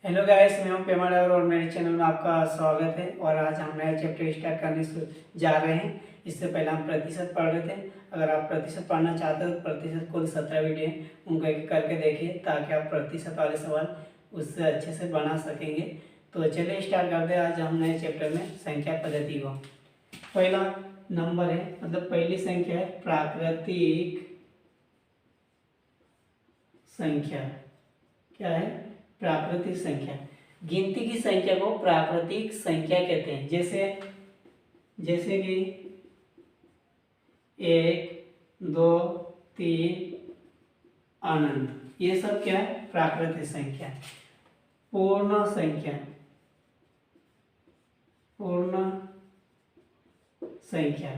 Hello guys, मैं हूं पेमा डावर और मेरे चैनल में आपका स्वागत है। और आज हम नया चैप्टर स्टार्ट करने जा रहे हैं। इससे पहले हम प्रतिशत पढ़ रहे थे। अगर आप प्रतिशत पढ़ना चाहते हो तो प्रतिशत कुल 17 वीडियो हैं, उनको एक करके देखिए ताकि आप प्रतिशत वाले सवाल उससे अच्छे से बना सकेंगे। तो चलिए स्टार्ट करते हैं। आज हम नए चैप्टर में संख्या पद्धति को। पहला नंबर है, मतलब पहली संख्या है प्राकृतिक संख्या। क्या है? प्राकृतिक संख्या। गिनती की संख्या को प्राकृतिक संख्या कहते हैं। जैसे कि 1, 2, 3 अनंत, ये सब क्या है? प्राकृतिक संख्या। पूर्ण संख्या, पूर्ण संख्या।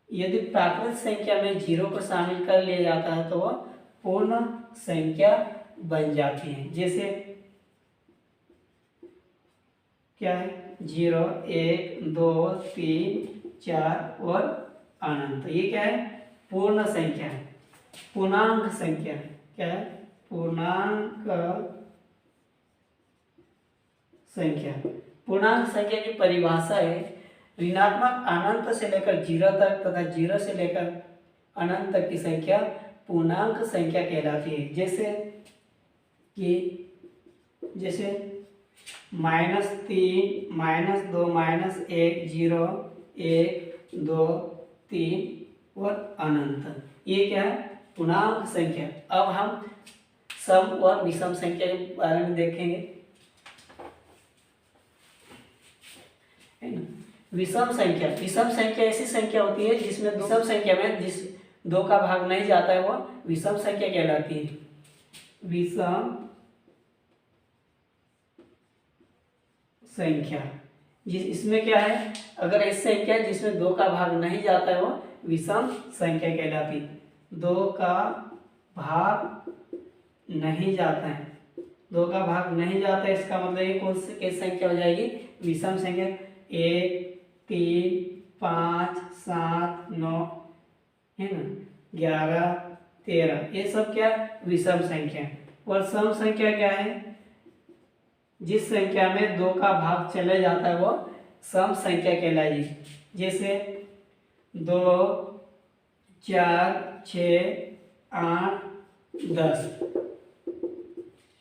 यदि प्राकृतिक संख्या में 0 को शामिल कर लिया जाता है तो वह पूर्ण संख्या बन जाती है। जैसे क्या है? 0, 1, 2, 3, 4 और अनंत, ये क्या है? पूर्ण संख्या है। पूर्णांक संख्या क्या है? पूर्णांक संख्या। पूर्णांक संख्या की परिभाषा है ऋणात्मक अनंत से लेकर 0 तक तथा 0 से लेकर अनंत तक की संख्या पूर्णांक संख्या कहलाती है। जैसे -3, -2, -1, 0, 1, 2, 3 और अनंत, ये क्या है? पूर्णांक संख्या। अब हम सम और विषम संख्या के बारे में देखेंगे। विषम संख्या। विषम संख्या ऐसी संख्या होती है जिसमें विषम संख्या में जिस 2 का भाग नहीं जाता है वह विषम संख्या कहलाती है। विषम संख्या इसमें क्या है? अगर ऐसी संख्या जिसमें 2 का भाग नहीं जाता है वो विषम संख्या कहलाती है। 2 का भाग नहीं जाता है, 2 का भाग नहीं जाता है, इसका मतलब ये कौन सी कैसी संख्या हो जाएगी? विषम संख्या। 1, 3, 5, 7, 9 है ना, 11, 13, ये सब क्या? विषम संख्या। और सम संख्या क्या है? जिस संख्या में 2 का भाग चले जाता है वो सम संख्या कहलाएगी। जैसे 2, 4, 6, 8, 10,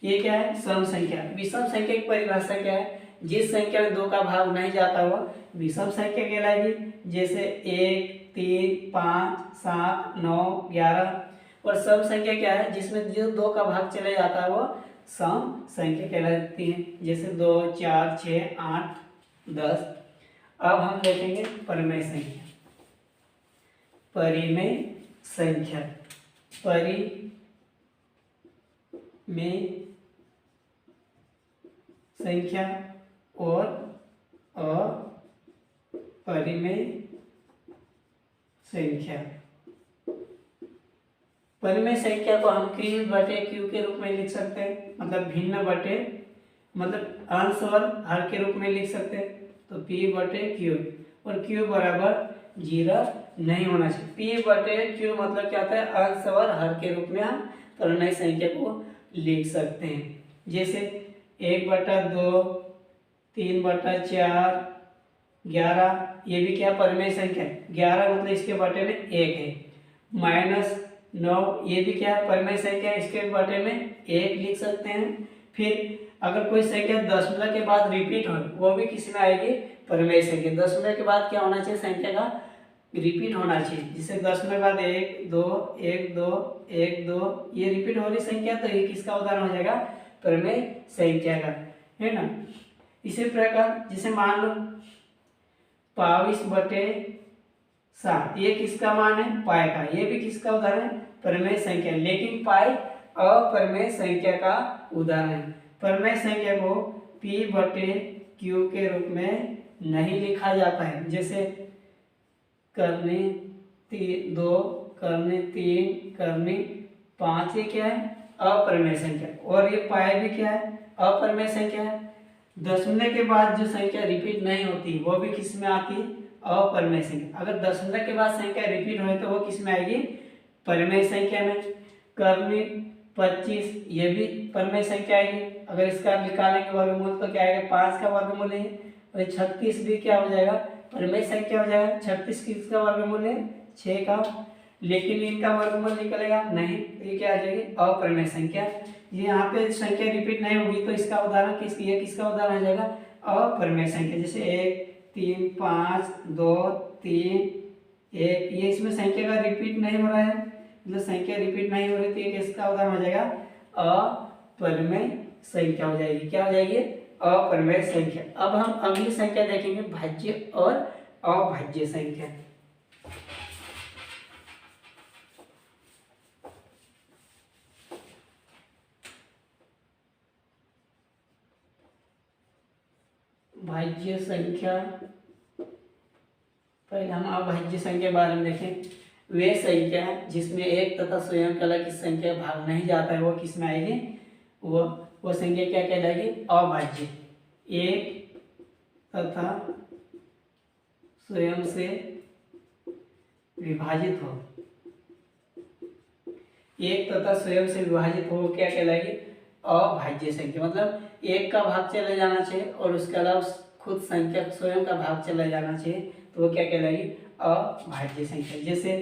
ये क्या है? सम संख्या। विषम संख्या की परिभाषा क्या है? जिस संख्या में 2 का भाग नहीं जाता वो विषम संख्या कहलाएगी। जैसे 1, 3, 5, 7, 9, 11। और सम संख्या क्या है? जिसमें जो 2 का भाग चले जाता है वो सम संख्या कहलाती है। जैसे 2, 4, 6, 8, 10। अब हम देखेंगे परिमेय संख्या। परिमेय संख्या, परिमेय संख्या और अपरिमेय संख्या। परिमेय संख्या को हम P बटे Q के रूप में लिख सकते हैं, मतलब भिन्न बटे, मतलब अंश और हर के रूप में लिख सकते हैं। तो P बटे Q, और Q बराबर 0 नहीं होना चाहिए। P बटे Q मतलब क्या होता है? अंश और हर के रूप में हम परिमेय संख्या को लिख सकते हैं। जैसे 1/2, 3/4, 11, ये भी क्या परिमेय संख्या है? 11 मतलब इसके बटे में 1 है। -9, ये भी क्या है? परिमेय संख्या है, इसके बटे में 1 लिख सकते हैं। फिर अगर कोई संख्या दशमलव के बाद रिपीट हो वो भी किस में आएगी? परिमेय संख्या। दशमलव के बाद क्या होना चाहिए? संख्या का रिपीट होना चाहिए। जिसे दशमलव के बाद 1, 2, 1, 2, 1, 2, ये रिपीट हो रही संख्या, तो ये किसका उदाहरण हो जाएगा? परिमेय संख्या का, है ना। इसी प्रकार जैसे मान लो 22/7, ये किसका मान है? पाई का। ये भी किसका उदाहरण है? परिमेय संख्या। लेकिन पाई अपरिमेय संख्या का उदाहरण है। परिमेय संख्या को P बटे Q के रूप में नहीं लिखा जाता है। जैसे करने 2, करने 3, करने 5, ये क्या है? अपरिमेय संख्या। और ये पाई भी क्या है? अपरिमेय संख्या है। दशमलव के बाद जो संख्या रिपीट नहीं होती वो भी किस में आती है? अपरिमेय संख्या। अगर दशमलव के बाद संख्या रिपीट हो तो वो किस में आएगी? परिमेय संख्या में। करने 25, ये भी परमेय संख्या आएगी। अगर इसका निकालेंगे वर्गमूल तो क्या आएगा, 5 का वर्गमूल है। और 36 भी क्या हो जाएगा, परमेय संख्या हो जाएगा। 36 किसका वर्गमूल है, 6 का। लेकिन इनका वर्गमूल निकलेगा नहीं, तो ये क्या आ जाएगी, अपरमेय संख्या। ये यहाँ पे संख्या रिपीट नहीं होगी, तो इसका उदाहरण किसका उदाहरण आ जाएगा, अपरमेय संख्या। जैसे 1 3 5 2 3 1, ये इसमें संख्या का रिपीट नहीं हो रहा है, मतलब संख्या रिपीट नहीं हो रही, तो ये किसका उदाहरण हो जाएगा, अपरमेय संख्या हो जाएगी। क्या हो जाएगी, अपरमेय संख्या। अब हम अगली संख्या देखेंगे, भाज्य और अभाज्य संख्या। भाज्य संख्या, पहले हम अभाज्य संख्या के बारे में देखें। वे संख्या जिसमें एक तथा स्वयं कला की संख्या भाग नहीं जाता है, वो किस में आएगी, वो संख्या क्या कहलाएगी, अभाज्य। एक तथा स्वयं से विभाजित हो, एक तथा स्वयं से विभाजित हो, क्या कहलाएगी, अभाज्य संख्या। मतलब एक का भाग चला जाना चाहिए और उसके अलावा खुद संख्या स्वयं का भाग चला जाना चाहिए, तो वो क्या कहलाएगी, अभाज्य संख्या। जैसे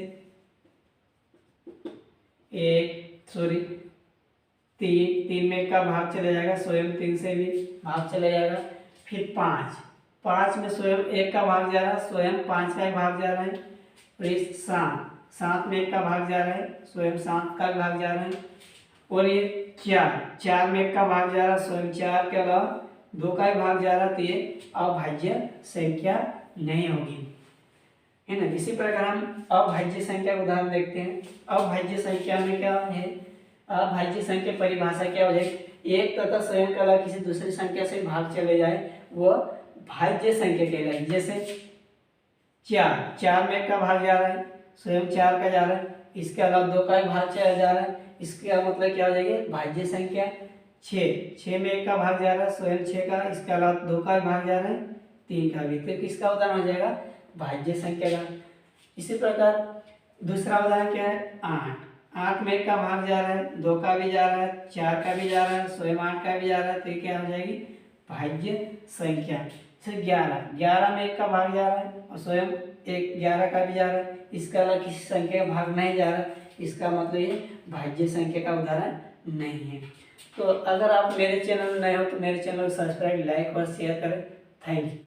3 में का भाग चला जाएगा, स्वयं 3 से भी भाग चला जाएगा। फिर 5 में स्वयं 1 का भाग जा रहा है, स्वयं 5 का भाग जा रहा है। और ये 7 में 1 का भाग जा रहा है, स्वयं 7 का भाग जा रहा है। और ये 4 में 1 का भाग जा रहा है, स्वयं 4 के अलावा 2 का भाग जा रहा है, तो ये अभाज्य संख्या नहीं होगी, है ना। इसी प्रकार हम अभाज्य संख्या का उदाहरण देखते हैं। अभाज्य संख्या में क्या है, अभाज्य संख्या परिभाषा क्या हो जाएगी, एक तथा स्वयं कला किसी दूसरी संख्या से भाग चले जाए, वो भाज्य संख्या कहलाएगी। जैसे 4 में 1 का भाग जा रहा है, स्वयं 4 का जा रहा है, इसके अलावा 2 का भाग चला जा रहा है, इसका मतलब क्या हो जाएगी, भाज्य संख्या। 6 में 1 का भाग जा रहा है, स्वयं 6 का, इसके अलावा 2 का भाग जा रहा है, 3 का भी, तो किसका उदाहरण हो जाएगा, भाज्य संख्या का। इसी प्रकार दूसरा उदाहरण क्या है, 8 में 1 का भाग जा रहा है, 2 का भी जा रहा है, 4 का भी जा रहा है, स्वयं 8 का भी जा रहा है, तो ये क्या हो जाएगी, भाज्य संख्या। जैसे 11 में 1 का भाग जा रहा है और स्वयं 11 का भी जा रहा है, इसके अलावा किसी संख्या का भाग नहीं जा रहा, इसका मतलब ये भाज्य संख्या का उदाहरण नहीं है। तो अगर आप मेरे चैनल में नए हो तो मेरे चैनल को सब्सक्राइब, लाइक और शेयर करें। Thank you.